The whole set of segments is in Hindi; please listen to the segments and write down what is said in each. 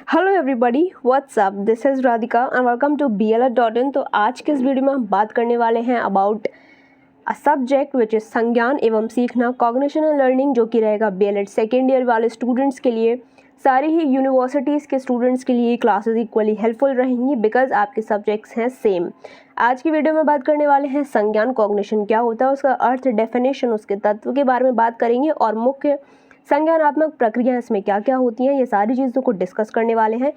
Hello everybody, what's up, this is Radhika and welcome to BLR.in। तो आज के इस वीडियो में हम बात करने वाले हैं about a subject which is संज्ञान एवं सीखना, कॉग्निशन एंड लर्निंग, जो कि रहेगा BLED सेकेंड ईयर वाले स्टूडेंट्स के लिए। सारी ही यूनिवर्सिटीज़ के स्टूडेंट्स के लिए क्लासेस इक्वली हेल्पफुल रहेंगी बिकॉज आपके सब्जेक्ट्स हैं सेम। आज की वीडियो में बात करने वाले हैं संज्ञान, कॉग्निशन क्या होता है, उसका अर्थ, डेफिनेशन, उसके तत्व के बारे में बात करेंगे और मुख्य संज्ञानात्मक प्रक्रिया इसमें क्या क्या होती हैं, ये सारी चीज़ों को डिस्कस करने वाले हैं।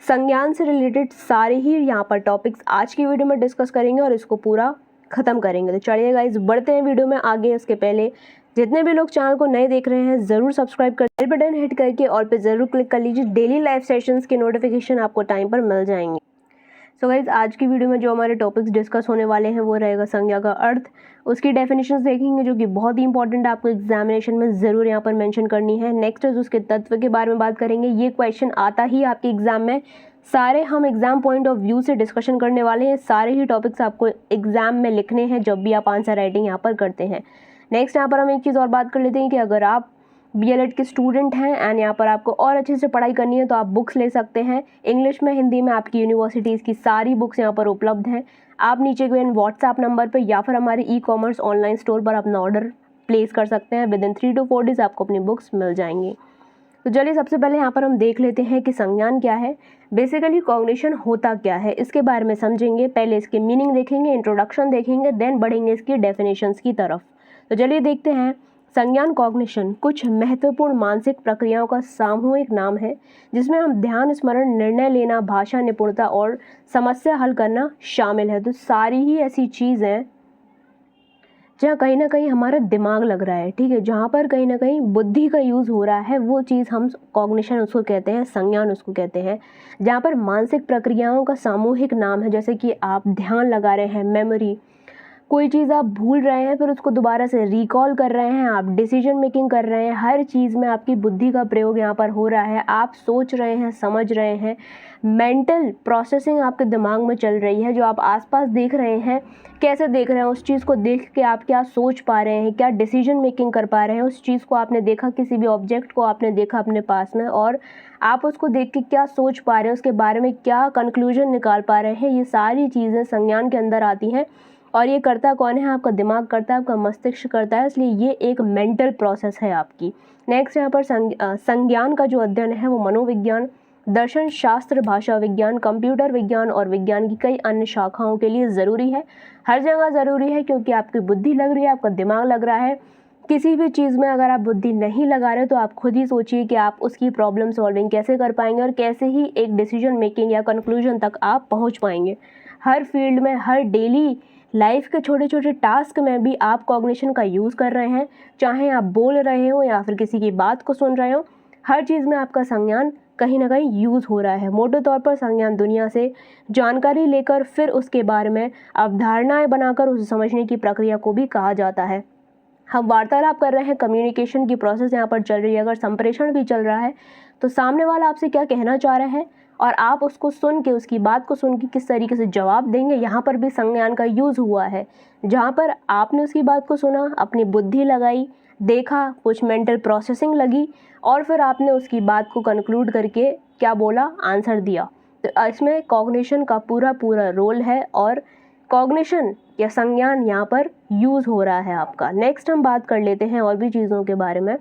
संज्ञान से रिलेटेड सारे ही यहाँ पर टॉपिक्स आज की वीडियो में डिस्कस करेंगे और इसको पूरा ख़त्म करेंगे। तो चलिए गाइस, बढ़ते हैं वीडियो में आगे। इसके पहले जितने भी लोग चैनल को नए देख रहे हैं ज़रूर सब्सक्राइब कर बेल बटन हिट करके ऑल पे ज़रूर क्लिक कर लीजिए। डेली लाइव सेशंस के नोटिफिकेशन आपको टाइम पर मिल जाएंगे। सो गाइज, आज की वीडियो में जो हमारे टॉपिक्स डिस्कस होने वाले हैं वो रहेगा संज्ञा का अर्थ, उसकी डेफिनेशंस देखेंगे जो कि बहुत ही इंपॉर्टेंट है, आपको एग्जामिनेशन में ज़रूर यहाँ पर मेंशन करनी है। नेक्स्ट इज उसके तत्व के बारे में बात करेंगे, ये क्वेश्चन आता ही आपके एग्जाम में, सारे हम एग्जाम पॉइंट ऑफ व्यू से डिस्कशन करने वाले हैं। सारे ही टॉपिक्स आपको एग्जाम में लिखने हैं जब भी आप आंसर राइटिंग यहाँ पर करते हैं। नेक्स्ट यहाँ पर हम एक चीज़ और बात कर लेते हैं कि अगर आप BLED के स्टूडेंट हैं एंड यहाँ पर आपको और अच्छे से पढ़ाई करनी है तो आप बुक्स ले सकते हैं। इंग्लिश में, हिंदी में आपकी यूनिवर्सिटीज़ की सारी बुक्स यहाँ पर उपलब्ध हैं। आप नीचे के व्हाट्सएप नंबर पर या फिर हमारे ई-कॉमर्स ऑनलाइन स्टोर पर अपना ऑर्डर प्लेस कर सकते हैं। विद इन 3 to 4 डेज आपको अपनी बुक्स मिल जाएंगी। तो चलिए सबसे पहले यहाँ पर हम देख लेते हैं कि संज्ञान क्या है, बेसिकली कॉग्निशन होता क्या है, इसके बारे में समझेंगे। पहले इसके मीनिंग देखेंगे, इंट्रोडक्शन देखेंगे, देन बढ़ेंगे इसकी डेफिनेशंस की तरफ। तो चलिए देखते हैं। संज्ञान, कॉग्निशन कुछ महत्वपूर्ण मानसिक प्रक्रियाओं का सामूहिक नाम है जिसमें हम ध्यान, स्मरण, निर्णय लेना, भाषा निपुणता और समस्या हल करना शामिल है। तो सारी ही ऐसी चीज़ हैं जहाँ कहीं ना कहीं हमारा दिमाग लग रहा है, ठीक है, जहाँ पर कहीं ना कहीं बुद्धि का यूज़ हो रहा है, वो चीज़ हम कॉग्निशन उसको कहते हैं, संज्ञान उसको कहते हैं। जहाँ पर मानसिक प्रक्रियाओं का सामूहिक नाम है, जैसे कि आप ध्यान लगा रहे हैं, मेमोरी, कोई चीज़ आप भूल रहे हैं फिर उसको दोबारा से रिकॉल कर रहे हैं, आप डिसीजन मेकिंग कर रहे हैं, हर चीज़ में आपकी बुद्धि का प्रयोग यहाँ पर हो रहा है। आप सोच रहे हैं, समझ रहे हैं, मेंटल प्रोसेसिंग आपके दिमाग में चल रही है। जो आप आसपास देख रहे हैं, कैसे देख रहे हैं, उस चीज़ को देख के आप क्या सोच पा रहे हैं, क्या डिसीजन मेकिंग कर पा रहे हैं। उस चीज़ को आपने देखा, किसी भी ऑब्जेक्ट को आपने देखा अपने पास में और आप उसको देख के क्या सोच पा रहे हैं, उसके बारे में क्या कंक्लूजन निकाल पा रहे हैं, ये सारी चीज़ें संज्ञान के अंदर आती हैं। और ये करता कौन है? आपका दिमाग करता है, आपका मस्तिष्क करता है, इसलिए ये एक मेंटल प्रोसेस है आपकी। नेक्स्ट यहाँ पर संज्ञान का जो अध्ययन है वो मनोविज्ञान, दर्शन शास्त्र, भाषा विज्ञान, कंप्यूटर विज्ञान और विज्ञान की कई अन्य शाखाओं के लिए ज़रूरी है। हर जगह ज़रूरी है क्योंकि आपकी बुद्धि लग रही है, आपका दिमाग लग रहा है। किसी भी चीज़ में अगर आप बुद्धि नहीं लगा रहे तो आप खुद ही सोचिए कि आप उसकी प्रॉब्लम सॉल्विंग कैसे कर पाएंगे और कैसे ही एक डिसीजन मेकिंग या कंक्लूजन तक आप पहुँच पाएंगे। हर फील्ड में, हर डेली लाइफ के छोटे छोटे टास्क में भी आप कॉग्निशन का यूज़ कर रहे हैं, चाहे आप बोल रहे हो या फिर किसी की बात को सुन रहे हो, हर चीज़ में आपका संज्ञान कहीं ना कहीं यूज़ हो रहा है। मोटे तौर पर संज्ञान दुनिया से जानकारी लेकर फिर उसके बारे में अवधारणाएं बनाकर उसे समझने की प्रक्रिया को भी कहा जाता है। हम वार्तालाप कर रहे हैं, कम्युनिकेशन की प्रोसेस यहाँ पर चल रही है, अगर संप्रेषण भी चल रहा है तो सामने वाला आपसे क्या कहना चाह रहा है और आप उसको सुन के, उसकी बात को सुन के किस तरीके से जवाब देंगे, यहाँ पर भी संज्ञान का यूज़ हुआ है। जहाँ पर आपने उसकी बात को सुना, अपनी बुद्धि लगाई, देखा, कुछ मेंटल प्रोसेसिंग लगी और फिर आपने उसकी बात को कंक्लूड करके क्या बोला, आंसर दिया। तो इसमें कॉग्निशन का पूरा रोल है और कॉग्निशन या संज्ञान यहाँ पर यूज़ हो रहा है आपका। नेक्स्ट हम बात कर लेते हैं और भी चीज़ों के बारे में।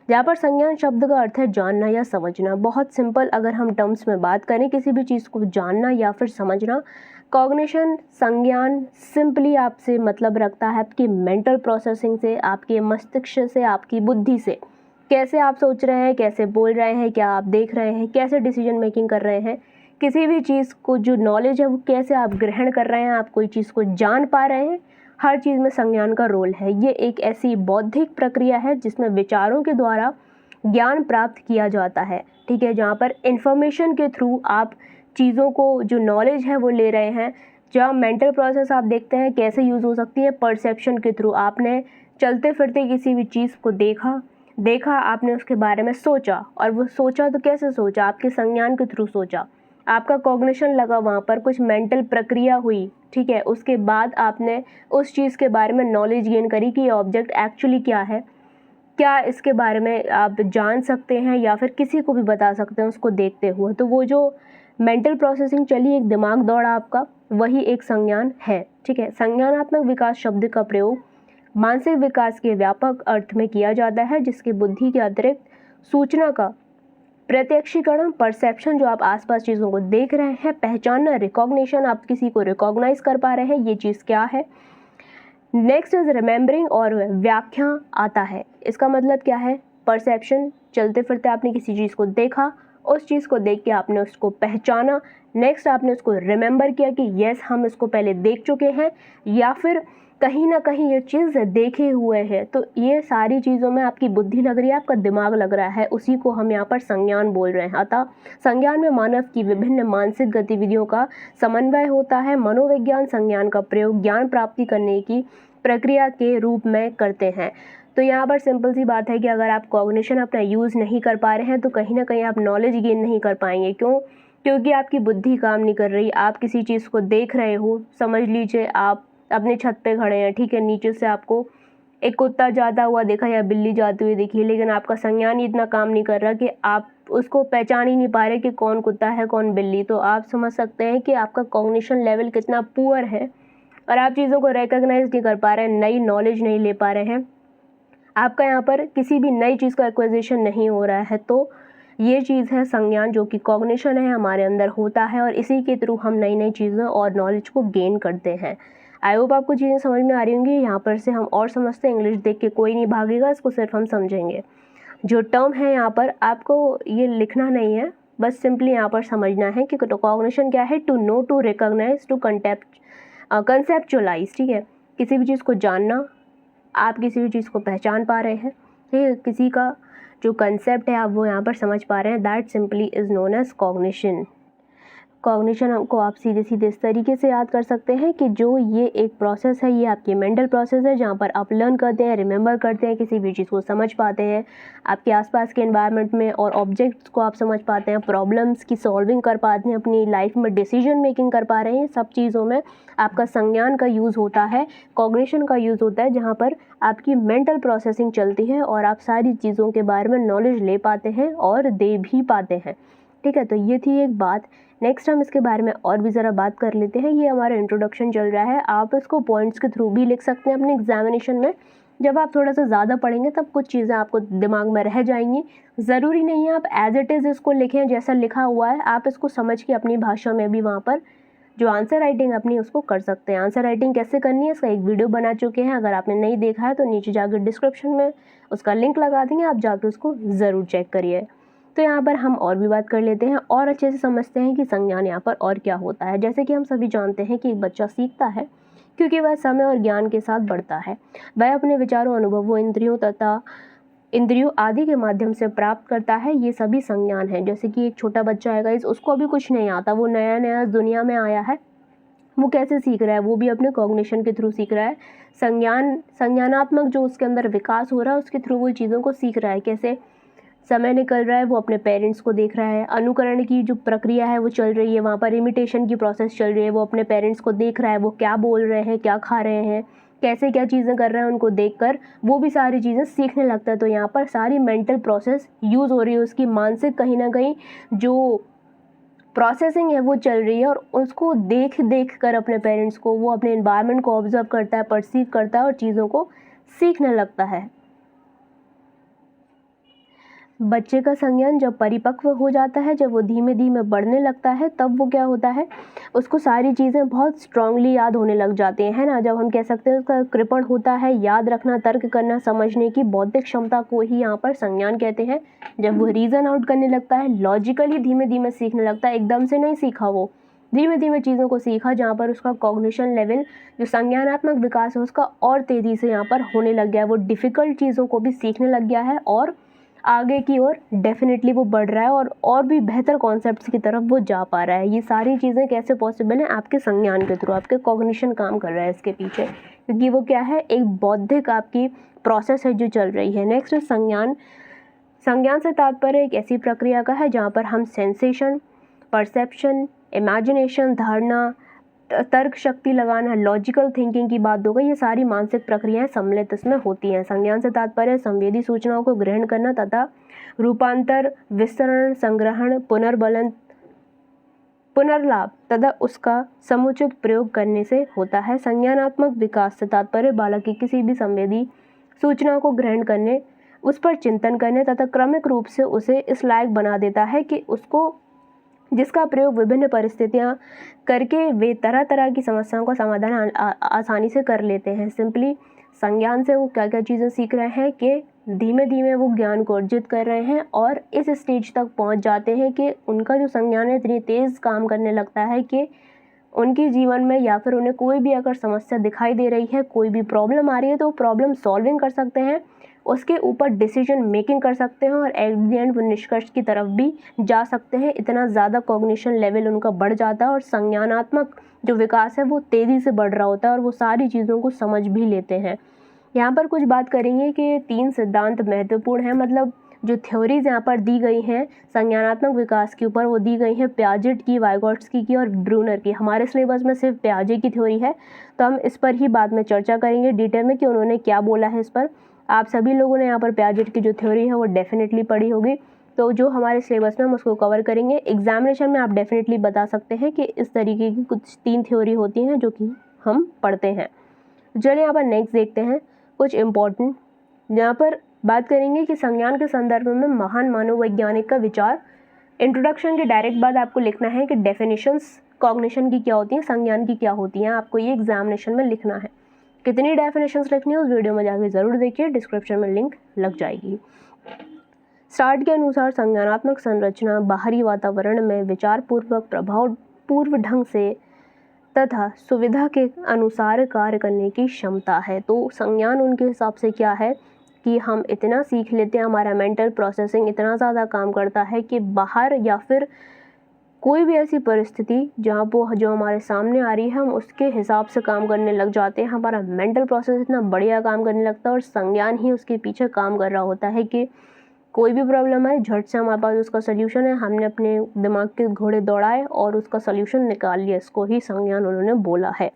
यहाँ पर संज्ञान शब्द का अर्थ है जानना या समझना। बहुत सिंपल अगर हम टर्म्स में बात करें, किसी भी चीज़ को जानना या फिर समझना। कॉग्निशन, संज्ञान सिंपली आपसे मतलब रखता है आपकी मेंटल प्रोसेसिंग से, आपके मस्तिष्क से, आपकी बुद्धि से। कैसे आप सोच रहे हैं, कैसे बोल रहे हैं, क्या आप देख रहे हैं, कैसे डिसीजन मेकिंग कर रहे हैं, किसी भी चीज़ को जो नॉलेज है वो कैसे आप ग्रहण कर रहे हैं, आप कोई चीज़ को जान पा रहे हैं, हर चीज़ में संज्ञान का रोल है। ये एक ऐसी बौद्धिक प्रक्रिया है जिसमें विचारों के द्वारा ज्ञान प्राप्त किया जाता है, ठीक है, जहाँ पर इंफॉर्मेशन के थ्रू आप चीज़ों को, जो नॉलेज है वो ले रहे हैं। जहाँ मेंटल प्रोसेस आप देखते हैं कैसे यूज़ हो सकती है, परसेप्शन के थ्रू। आपने चलते फिरते किसी भी चीज़ को देखा, आपने उसके बारे में सोचा, और वो सोचा तो कैसे सोचा, आपके संज्ञान के थ्रू सोचा, आपका कॉग्निशन लगा, वहाँ पर कुछ मेंटल प्रक्रिया हुई, ठीक है, उसके बाद आपने उस चीज़ के बारे में नॉलेज गेन करी कि ये ऑब्जेक्ट एक्चुअली क्या है, क्या इसके बारे में आप जान सकते हैं या फिर किसी को भी बता सकते हैं उसको देखते हुए। तो वो जो मेंटल प्रोसेसिंग चली, एक दिमाग दौड़ा आपका, वही एक संज्ञान है। ठीक है, संज्ञानात्मक विकास शब्द का प्रयोग मानसिक विकास के व्यापक अर्थ में किया जाता है, जिसकी बुद्धि के अतिरिक्त सूचना का प्रत्यक्षीकरण, परसेप्शन, जो आप आसपास चीज़ों को देख रहे हैं, पहचानना, रिकॉग्निशन, आप किसी को रिकॉग्नाइज कर पा रहे हैं, ये चीज़ क्या है। नेक्स्ट इज रिमेंबरिंग, और व्याख्या आता है। इसका मतलब क्या है, परसेप्शन, चलते फिरते आपने किसी चीज़ को देखा, उस चीज़ को देख के आपने उसको पहचाना, नेक्स्ट आपने उसको रिमेंबर किया कि यस हम इसको पहले देख चुके हैं, या फिर कहीं ना कहीं ये चीज़ देखे हुए है। तो ये सारी चीज़ों में आपकी बुद्धि लग रही है, आपका दिमाग लग रहा है, उसी को हम यहाँ पर संज्ञान बोल रहे हैं। अतः संज्ञान में मानव की विभिन्न मानसिक गतिविधियों का समन्वय होता है। मनोविज्ञान संज्ञान का प्रयोग ज्ञान प्राप्ति करने की प्रक्रिया के रूप में करते हैं। तो यहाँ पर सिंपल सी बात है कि अगर आप कॉग्निशन अपना यूज़ नहीं कर पा रहे हैं तो कहीं ना कहीं आप नॉलेज गेन नहीं कर पाएंगे। क्यों? क्योंकि आपकी बुद्धि काम नहीं कर रही। आप किसी चीज़ को देख रहे हो, समझ लीजिए आप अपने छत पे खड़े हैं, ठीक है, नीचे से आपको एक कुत्ता जाता हुआ देखा या बिल्ली जाती हुई दिखी, लेकिन आपका संज्ञान ही इतना काम नहीं कर रहा कि आप उसको पहचान ही नहीं पा रहे कि कौन कुत्ता है कौन बिल्ली। तो आप समझ सकते हैं कि आपका कॉग्निशन लेवल कितना पुअर है और आप चीज़ों को रिकॉग्नाइज नहीं कर पा रहे हैं, नई नॉलेज नहीं ले पा रहे हैं, आपका यहाँ पर किसी भी नई चीज़ का एक्विजिशन नहीं हो रहा है। तो ये चीज़ है संज्ञान, जो कि कॉग्निशन है, हमारे अंदर होता है और इसी के थ्रू हम नई नई चीज़ें और नॉलेज को गेन करते हैं। आई होप आपको चीज़ें समझ में आ रही होंगी। यहाँ पर से हम और समझते हैं, इंग्लिश देख के कोई नहीं भागेगा, इसको सिर्फ हम समझेंगे। जो टर्म है यहाँ पर आपको ये लिखना नहीं है, बस सिंपली यहाँ पर समझना है कि कॉग्निशन क्या है। To know, to recognise, to conceptualise. ठीक है, किसी भी चीज़ को जानना, आप किसी भी चीज़ को पहचान पा रहे हैं, ठीक है, किसी का जो कंसेप्ट है आप वो यहाँ पर समझ पा रहे हैं, that simply is known as cognition. Cognition को आप सीधे सीधे इस तरीके से याद कर सकते हैं कि जो ये एक प्रोसेस है, ये आपकी मेंटल प्रोसेस है, जहाँ पर आप लर्न करते हैं, रिमेंबर करते हैं, किसी भी चीज़ को समझ पाते हैं, आपके आसपास के एनवायरनमेंट में और ऑब्जेक्ट्स को आप समझ पाते हैं, प्रॉब्लम्स की सॉल्विंग कर पाते हैं, अपनी लाइफ में डिसीजन मेकिंग कर पा रहे हैं। सब चीज़ों में आपका संज्ञान का यूज़ होता है, कॉग्निशन का यूज़ होता है, जहाँ पर आपकी मेंटल प्रोसेसिंग चलती है और आप सारी चीज़ों के बारे में नॉलेज ले पाते हैं और दे भी पाते हैं। ठीक है, तो ये थी एक बात। नेक्स्ट हम इसके बारे में और भी ज़रा बात कर लेते हैं। ये हमारा इंट्रोडक्शन चल रहा है, आप इसको पॉइंट्स के थ्रू भी लिख सकते हैं अपने एग्जामिनेशन में। जब आप थोड़ा सा ज़्यादा पढ़ेंगे तब कुछ चीज़ें आपको दिमाग में रह जाएंगी। ज़रूरी नहीं है आप एज इट इज़ इसको लिखें जैसा लिखा हुआ है, आप इसको समझ के अपनी भाषा में भी वहाँ पर जो आंसर राइटिंग अपनी उसको कर सकते हैं। आंसर राइटिंग कैसे करनी है इसका एक वीडियो बना चुके हैं, अगर आपने नहीं देखा है तो नीचे जाकर डिस्क्रिप्शन में उसका लिंक लगा देंगे, आप जाकर उसको ज़रूर चेक करिए। तो यहाँ पर हम और भी बात कर लेते हैं और अच्छे से समझते हैं कि संज्ञान यहाँ पर और क्या होता है। जैसे कि हम सभी जानते हैं कि एक बच्चा सीखता है क्योंकि वह समय और ज्ञान के साथ बढ़ता है। वह अपने विचारों, अनुभवों, इंद्रियों आदि के माध्यम से प्राप्त करता है। ये सभी संज्ञान हैं। जैसे कि एक छोटा बच्चा है, उसको अभी कुछ नहीं आता, वो नया नया दुनिया में आया है, वो कैसे सीख रहा है, वो भी अपने कॉग्निशन के थ्रू सीख रहा है। संज्ञानात्मक जो उसके अंदर विकास हो रहा है उसके थ्रू वो चीज़ों को सीख रहा है। कैसे समय निकल रहा है, वो अपने पेरेंट्स को देख रहा है, अनुकरण की जो प्रक्रिया है वो चल रही है, वहाँ पर इमिटेशन की प्रोसेस चल रही है, वो अपने पेरेंट्स को देख रहा है, वो क्या बोल रहे हैं, क्या खा रहे हैं, कैसे क्या चीज़ें कर रहे हैं, उनको देखकर वो भी सारी चीज़ें सीखने लगता है। तो यहाँ पर सारी मेंटल प्रोसेस यूज़ हो रही है, उसकी मानसिक कहीं ना कहीं जो प्रोसेसिंग है वो चल रही है और उसको देख देख कर अपने पेरेंट्स को, वो अपने एनवायरनमेंट को ऑब्जर्व करता है, परसीव करता है और चीज़ों को सीखने लगता है। बच्चे का संज्ञान जब परिपक्व हो जाता है, जब वो धीमे धीमे बढ़ने लगता है, तब वो क्या होता है, उसको सारी चीज़ें बहुत स्ट्रांगली याद होने लग जाती हैं, है ना। जब हम कह सकते हैं उसका कृपण होता है, याद रखना, तर्क करना, समझने की बौद्धिक क्षमता को ही यहाँ पर संज्ञान कहते हैं। जब वो रीज़न आउट करने लगता है, लॉजिकली धीमे धीमे सीखने लगता है, एकदम से नहीं सीखा, वो धीमे धीमे चीज़ों को सीखा, जहाँ पर उसका कॉग्निशन लेवल, जो संज्ञानात्मक विकास है उसका और तेज़ी से यहाँ पर होने लग गया है। वो डिफ़िकल्ट चीज़ों को भी सीखने लग गया है और आगे की ओर डेफिनेटली वो बढ़ रहा है और भी बेहतर कॉन्सेप्ट्स की तरफ वो जा पा रहा है। ये सारी चीज़ें कैसे पॉसिबल हैं, आपके संज्ञान के थ्रू, आपके कॉग्निशन काम कर रहा है इसके पीछे, क्योंकि वो क्या है, एक बौद्धिक आपकी प्रोसेस है जो चल रही है। नेक्स्ट संज्ञान। संज्ञान से तात्पर्य एक ऐसी प्रक्रिया का है जहाँ पर हम सेंसेशन, परसेप्शन, इमेजिनेशन, धारणा, तर्क शक्ति लगाना, लॉजिकल थिंकिंग की बात हो गई, ये सारी मानसिक प्रक्रियाएं सम्मिलित इसमें होती हैं। संज्ञान से तात्पर्य संवेदी सूचनाओं को ग्रहण करना तथा रूपांतर, विस्तरण, संग्रहण, पुनर्बलन, पुनर्लाभ तथा उसका समुचित प्रयोग करने से होता है। संज्ञानात्मक विकास से तात्पर्य बालक की किसी भी संवेदी सूचना को ग्रहण करने, उस पर चिंतन करने तथा क्रमिक रूप से उसे इस लायक बना देता है कि उसको जिसका प्रयोग विभिन्न परिस्थितियां करके वे तरह तरह की समस्याओं का समाधान आसानी से कर लेते हैं। सिंपली संज्ञान से वो क्या क्या चीज़ें सीख रहे हैं कि धीमे धीमे वो ज्ञान को अर्जित कर रहे हैं और इस स्टेज तक पहुंच जाते हैं कि उनका जो संज्ञान है इतनी तेज़ काम करने लगता है कि उनके जीवन में या फिर उन्हें कोई भी अगर समस्या दिखाई दे रही है, कोई भी प्रॉब्लम आ रही है, तो प्रॉब्लम सॉल्विंग कर सकते हैं, उसके ऊपर डिसीजन मेकिंग कर सकते हैं और एट द एंड वो निष्कर्ष की तरफ भी जा सकते हैं। इतना ज़्यादा कॉग्निशन लेवल उनका बढ़ जाता है और संज्ञानात्मक जो विकास है वो तेज़ी से बढ़ रहा होता है और वो सारी चीज़ों को समझ भी लेते हैं। यहाँ पर कुछ बात करेंगे कि 3 सिद्धांत महत्वपूर्ण हैं, मतलब जो थ्योरीज यहाँ पर दी गई हैं संज्ञानात्मक विकास के ऊपर, वो दी गई हैं प्याजेट की, वाइगोट्स्की की और ब्रूनर की। हमारे सिलेबस में सिर्फ प्याजे की थ्योरी है, तो हम इस पर ही बाद में चर्चा करेंगे डिटेल में कि उन्होंने क्या बोला है इस पर। आप सभी लोगों ने यहाँ पर प्याजेट की जो थ्योरी है वो डेफिनेटली पढ़ी होगी, तो जो हमारे सिलेबस में हम उसको कवर करेंगे। एग्जामिनेशन में आप डेफिनेटली बता सकते हैं कि इस तरीके की कुछ 3 थ्योरी होती हैं जो कि हम पढ़ते हैं। चलिए यहाँ पर नेक्स्ट देखते हैं कुछ इम्पोर्टेंट, जहाँ पर बात करेंगे कि संज्ञान के संदर्भ में महान मनोवैज्ञानिक का विचार। इंट्रोडक्शन के डायरेक्ट बाद आपको लिखना है कि डेफिनेशंस कॉग्निशन की क्या होती हैं, संज्ञान की क्या होती हैं, आपको ये एग्जामिनेशन में लिखना है। कितनी डेफिनेशंस लिखनी है उस वीडियो में जाके ज़रूर देखिए, डिस्क्रिप्शन में लिंक लग जाएगी। स्टार्ट के अनुसार संज्ञानात्मक संरचना बाहरी वातावरण में विचारपूर्वक, प्रभावपूर्ण ढंग से तथा सुविधा के अनुसार कार्य करने की क्षमता है। तो संज्ञान उनके हिसाब से क्या है कि हम इतना सीख लेते हैं, हमारा मेंटल प्रोसेसिंग इतना ज़्यादा काम करता है कि बाहर या फिर कोई भी ऐसी परिस्थिति जहाँ वो जो हमारे सामने आ रही है हम उसके हिसाब से काम करने लग जाते हैं। हमारा मेंटल प्रोसेस इतना बढ़िया काम करने लगता है और संज्ञान ही उसके पीछे काम कर रहा होता है कि कोई भी प्रॉब्लम है झट से हमारे पास उसका सल्यूशन है, हमने अपने दिमाग के घोड़े दौड़ाए और उसका सल्यूशन निकाल लिया, इसको ही संज्ञान उन्होंने बोला है।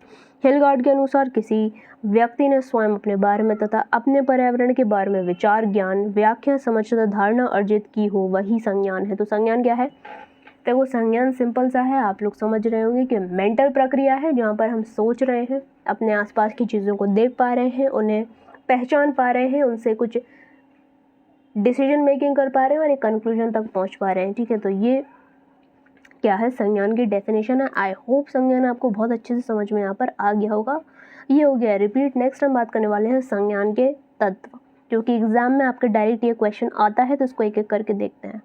हिलगार्ड के अनुसार किसी व्यक्ति ने स्वयं अपने बारे में तथा अपने पर्यावरण के बारे में विचार, ज्ञान, व्याख्या, समझ तथा धारणा अर्जित की हो, वही संज्ञान है। तो संज्ञान क्या है? तो वो संज्ञान सिंपल सा है, आप लोग समझ रहे होंगे कि मेंटल प्रक्रिया है जहाँ पर हम सोच रहे हैं, अपने आसपास की चीज़ों को देख पा रहे हैं, उन्हें पहचान पा रहे हैं, उनसे कुछ डिसीजन मेकिंग कर पा रहे हैं और एक कंक्लूजन तक पहुँच पा रहे हैं। ठीक है, तो ये क्या है संज्ञान की डेफिनेशन है। आई होप संज्ञान आपको बहुत अच्छे से समझ में यहाँ पर आ गया होगा। ये हो गया रिपीट। नेक्स्ट हम बात करने वाले हैं संज्ञान के तत्व, जो कि एग्जाम में आपके डायरेक्ट ये क्वेश्चन आता है, तो इसको एक एक करके देखते हैं।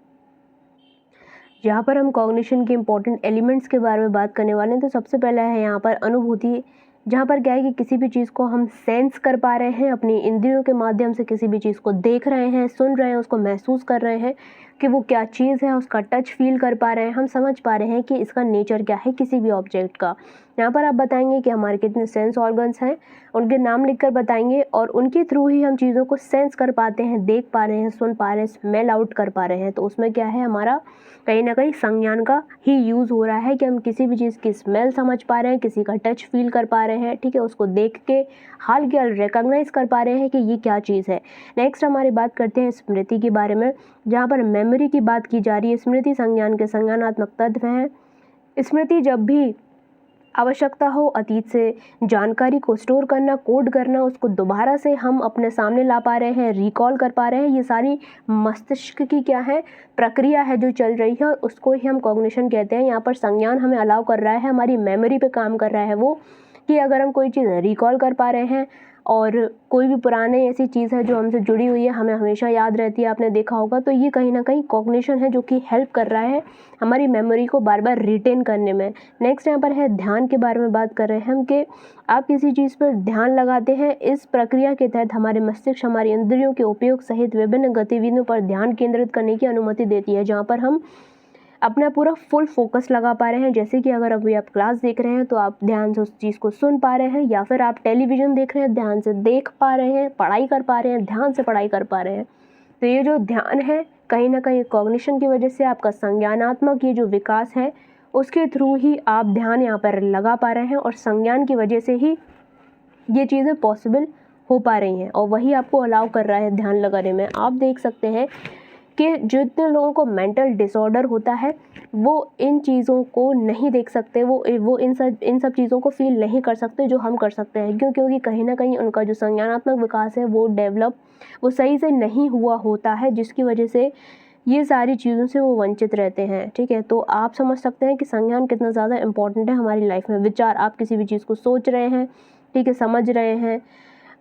यहाँ पर हम कॉग्निशन के इंपॉर्टेंट एलिमेंट्स के बारे में बात करने वाले हैं। तो सबसे पहला है यहाँ पर अनुभूति, जहाँ पर क्या है कि किसी भी चीज़ को हम सेंस कर पा रहे हैं, अपनी इंद्रियों के माध्यम से किसी भी चीज़ को देख रहे हैं, सुन रहे हैं, उसको महसूस कर रहे हैं कि वो क्या चीज़ है, उसका टच फील कर पा रहे हैं, हम समझ पा रहे हैं कि इसका नेचर क्या है किसी भी ऑब्जेक्ट का। यहाँ पर आप बताएंगे कि हमारे कितने सेंस ऑर्गन्स हैं, उनके नाम लिखकर बताएंगे और उनके थ्रू ही हम चीज़ों को सेंस कर पाते हैं, देख पा रहे हैं, सुन पा रहे हैं, स्मेल आउट कर पा रहे हैं। तो उसमें क्या है, हमारा कहीं ना कहीं संज्ञान का ही यूज़ हो रहा है कि हम किसी भी चीज़ की स्मेल समझ पा रहे हैं, किसी का टच फील कर पा रहे हैं। ठीक है, उसको देख के हाल के हाल रिकॉग्नाइज कर पा रहे हैं कि ये क्या चीज़ है। नेक्स्ट हमारी बात करते हैं स्मृति के बारे में, जहाँ पर मेमोरी की बात की जा रही है। स्मृति संज्ञान के संज्ञानात्मक तत्व हैं। स्मृति जब भी आवश्यकता हो अतीत से जानकारी को स्टोर करना, कोड करना, उसको दोबारा से हम अपने सामने ला पा रहे हैं, रिकॉल कर पा रहे हैं, ये सारी मस्तिष्क की क्या है, प्रक्रिया है जो चल रही है और उसको ही हम कॉग्निशन कहते हैं। यहाँ पर संज्ञान हमें अलाउ कर रहा है, हमारी मेमोरी पे काम कर रहा है वो, कि अगर हम कोई चीज़ रिकॉल कर पा रहे हैं और कोई भी पुराने ऐसी चीज़ है जो हमसे जुड़ी हुई है, हमें हमेशा याद रहती है, आपने देखा होगा, तो ये कहीं ना कहीं कॉग्निशन है जो कि हेल्प कर रहा है हमारी मेमोरी को बार बार रिटेन करने में। नेक्स्ट यहाँ पर है ध्यान के बारे में बात कर रहे हैं हम, कि आप किसी चीज़ पर ध्यान लगाते हैं। इस प्रक्रिया के तहत हमारे मस्तिष्क हमारी इंद्रियों के उपयोग सहित विभिन्न गतिविधियों पर ध्यान केंद्रित करने की अनुमति देती है, जहाँ पर हम अपना पूरा फुल फोकस लगा पा रहे हैं। जैसे कि अगर अभी आप क्लास देख रहे हैं तो आप ध्यान से उस चीज़ को सुन पा रहे हैं, या फिर आप टेलीविज़न देख रहे हैं, ध्यान से देख पा रहे हैं, पढ़ाई कर पा रहे हैं, ध्यान से पढ़ाई कर पा रहे हैं। तो ये जो ध्यान है कहीं ना कहीं कॉग्निशन की वजह से आपका संज्ञानात्मक ये जो विकास है उसके थ्रू ही आप ध्यान यहाँ पर लगा पा रहे हैं और संज्ञान की वजह से ही ये चीज़ें पॉसिबल हो पा रही हैं और वही आपको अलाउ कर रहा है ध्यान लगाने में। आप देख सकते हैं कि जितने लोगों को मेंटल डिसऑर्डर होता है वो इन चीज़ों को नहीं देख सकते, वो इन सब चीज़ों को फील नहीं कर सकते जो हम कर सकते हैं। क्योंकि कहीं ना कहीं उनका जो संज्ञानात्मक विकास है वो सही से नहीं हुआ होता है, जिसकी वजह से ये सारी चीज़ों से वो वंचित रहते हैं। ठीक है, तो आप समझ सकते हैं कि संज्ञान कितना ज़्यादा इम्पॉर्टेंट है हमारी लाइफ में। विचार, आप किसी भी चीज़ को सोच रहे हैं, ठीक है, समझ रहे हैं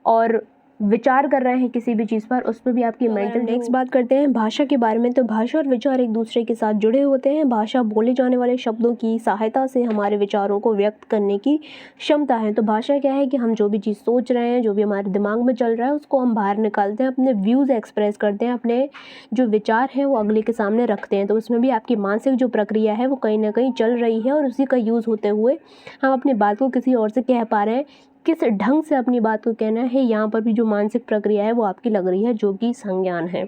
और विचार कर रहे हैं किसी भी चीज़ पर, उस पर भी आपकी मेंटल। नेक्स्ट बात करते हैं भाषा के बारे में। तो भाषा और विचार एक दूसरे के साथ जुड़े होते हैं। भाषा बोले जाने वाले शब्दों की सहायता से हमारे विचारों को व्यक्त करने की क्षमता है। तो भाषा क्या है कि हम जो भी चीज़ सोच रहे हैं, जो भी हमारे दिमाग में चल रहा है, उसको हम बाहर निकालते हैं, अपने व्यूज़ एक्सप्रेस करते हैं, अपने जो विचार हैं वो अगले के सामने रखते हैं। तो उसमें भी आपकी मानसिक जो प्रक्रिया है वो कहीं ना कहीं चल रही है और उसी का यूज़ होते हुए हम अपनी बात को किसी और से कह पा रहे हैं। किस ढंग से अपनी बात को कहना है, यहाँ पर भी जो मानसिक प्रक्रिया है वो आपकी लग रही है, जो कि संज्ञान है।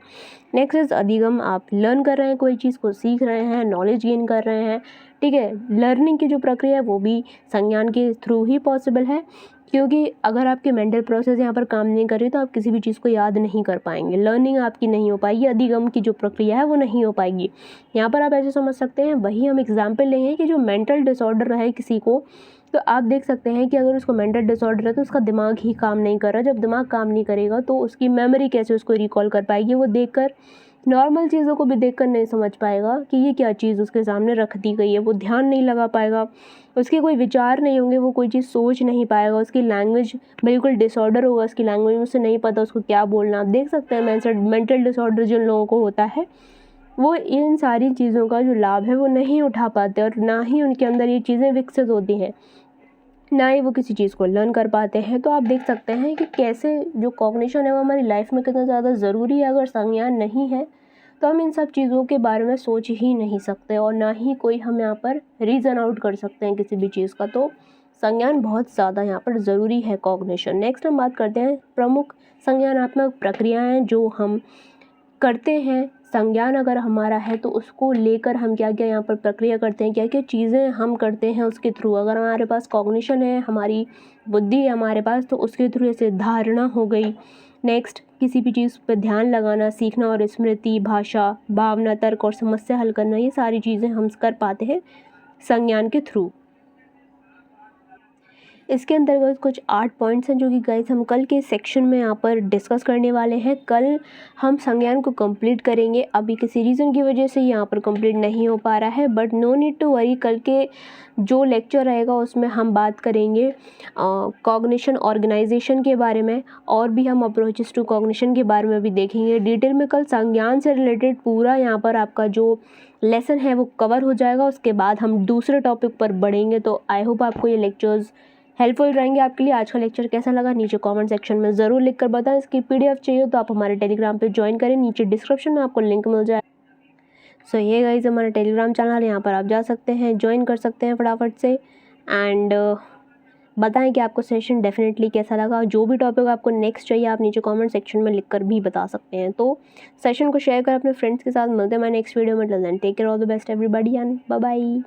नेक्स्ट इज अधिगम। आप लर्न कर रहे हैं, कोई चीज़ को सीख रहे हैं, नॉलेज गेन कर रहे हैं। ठीक है, लर्निंग की जो प्रक्रिया है वो भी संज्ञान के थ्रू ही पॉसिबल है, क्योंकि अगर आपके मेंटल प्रोसेस यहाँ पर काम नहीं कर रही तो आप किसी भी चीज़ को याद नहीं कर पाएंगे, लर्निंग आपकी नहीं हो पाएगी, अधिगम की जो प्रक्रिया है वो नहीं हो पाएगी। यहाँ पर आप ऐसे समझ सकते हैं, वही हम एग्जाम्पल लेंगे कि जो मेंटल डिसऑर्डर है किसी को, तो आप देख सकते हैं कि अगर उसको मेंटल डिसऑर्डर है तो उसका दिमाग ही काम नहीं कर रहा। जब दिमाग काम नहीं करेगा तो उसकी मेमोरी कैसे उसको रिकॉल कर पाएगी, वो देखकर नॉर्मल चीज़ों को भी देखकर नहीं समझ पाएगा कि ये क्या चीज़ उसके सामने रख दी गई है, वो ध्यान नहीं लगा पाएगा, उसके कोई विचार नहीं होंगे, वो कोई चीज़ सोच नहीं पाएगा, उसकी लैंग्वेज बिल्कुल डिसऑर्डर होगा, उसकी लैंग्वेज में उसे नहीं पता उसको क्या बोलना। आप देख सकते हैं मेंटल डिसऑर्डर जिन लोगों को होता है वो इन सारी चीज़ों का जो लाभ है वो नहीं उठा पाते और ना ही उनके अंदर ये चीज़ें विकसित होती हैं, ना ही वो किसी चीज़ को लर्न कर पाते हैं। तो आप देख सकते हैं कि कैसे जो कॉग्निशन है वो हमारी लाइफ में कितना ज़्यादा ज़रूरी है। अगर संज्ञान नहीं है तो हम इन सब चीज़ों के बारे में सोच ही नहीं सकते और ना ही कोई हम यहाँ पर रीज़न आउट कर सकते हैं किसी भी चीज़ का। तो संज्ञान बहुत ज़्यादा यहाँ पर ज़रूरी है, कॉग्निशन। नेक्स्ट हम बात करते हैं प्रमुख संज्ञानात्मक प्रक्रियाएँ जो हम करते हैं। संज्ञान अगर हमारा है तो उसको लेकर हम क्या क्या यहाँ पर प्रक्रिया करते हैं, क्या क्या चीज़ें हम करते हैं उसके थ्रू। अगर हमारे पास कॉग्निशन है, हमारी बुद्धि है हमारे पास, तो उसके थ्रू जैसे धारणा हो गई। नेक्स्ट, किसी भी चीज़ पर ध्यान लगाना, सीखना और स्मृति, भाषा, भावना, तर्क और समस्या हल करना, ये सारी चीज़ें हम कर पाते हैं संज्ञान के थ्रू। इसके अंतर्गत कुछ 8 पॉइंट्स हैं जो कि गाइस हम कल के सेक्शन में यहाँ पर डिस्कस करने वाले हैं। कल हम संज्ञान को कंप्लीट करेंगे। अभी किसी रीज़न की वजह से यहाँ पर कंप्लीट नहीं हो पा रहा है, but no need to worry. कल के जो लेक्चर रहेगा उसमें हम बात करेंगे कॉग्निशन ऑर्गेनाइजेशन के बारे में, और भी हम अप्रोचेस टू कॉग्निशन के बारे में भी देखेंगे डिटेल में। कल संज्ञान से रिलेटेड पूरा यहाँ पर आपका जो लेसन है वो कवर हो जाएगा। उसके बाद हम दूसरे टॉपिक पर बढ़ेंगे। तो आई होप आपको ये लेक्चर्स हेल्पफुल रहेंगे आपके लिए। आज का लेक्चर कैसा लगा नीचे कमेंट सेक्शन में ज़रूर लिख कर बताएं। इसकी PDF चाहिए तो आप हमारे टेलीग्राम पे ज्वाइन करें, नीचे डिस्क्रिप्शन में आपको लिंक मिल जाए। सो ये गाइस हमारा टेलीग्राम चैनल है, यहाँ पर आप जा सकते हैं, ज्वाइन कर सकते हैं फटाफट से। एंड बताएं कि आपको सेशन डेफिनेटली कैसा लगा। जो भी टॉपिक आपको नेक्स्ट चाहिए आप नीचे कमेंट सेक्शन में लिख कर भी बता सकते हैं। तो सेशन को शेयर कर अपने फ्रेंड्स के साथ। मिलते हैं मैं नेक्स्ट वीडियो में। Take care, all the best everybody and bye bye.